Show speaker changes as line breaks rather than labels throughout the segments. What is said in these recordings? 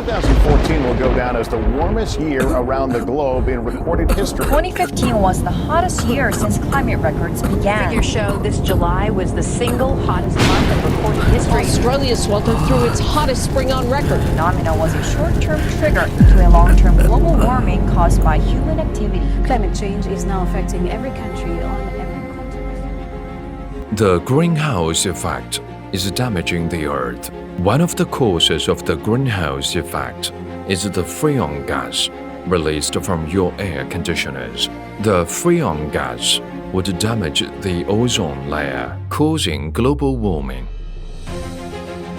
2014 will go down as the warmest year around the globe in recorded history.
2015 was the hottest year since climate records began.
Figures show this July was the single hottest month in recorded history.
Australia sweltered through its hottest spring on record.
The phenomenon was a short-term trigger to a long-term global warming caused by human activity.
Climate change is now affecting every country on every continent.
The greenhouse effect is damaging the Earth. One of the causes of the greenhouse effect is the freon gas released from your air conditioners. The freon gas would damage the ozone layer, causing global warming.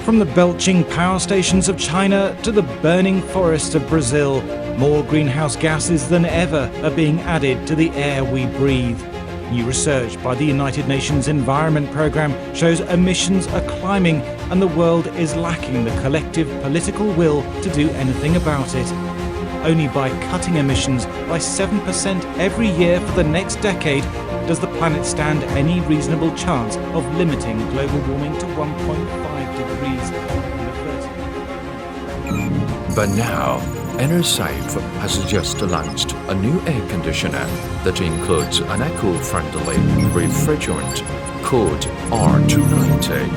From the belching power stations of China to the burning forests of Brazil, more greenhouse gases than ever are being added to the air we breathe. New research by the United Nations Environment Programme shows emissions are climbing and the world is lacking the collective political will to do anything about it. Only by cutting emissions by 7% every year for the next decade does the planet stand any reasonable chance of limiting global warming to 1.5 degrees.
But now, Ener-Save has just launched a new air conditioner that includes an eco-friendly refrigerant called R290.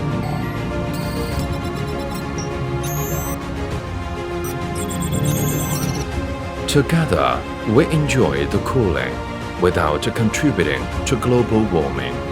Together, we enjoy the cooling without contributing to global warming.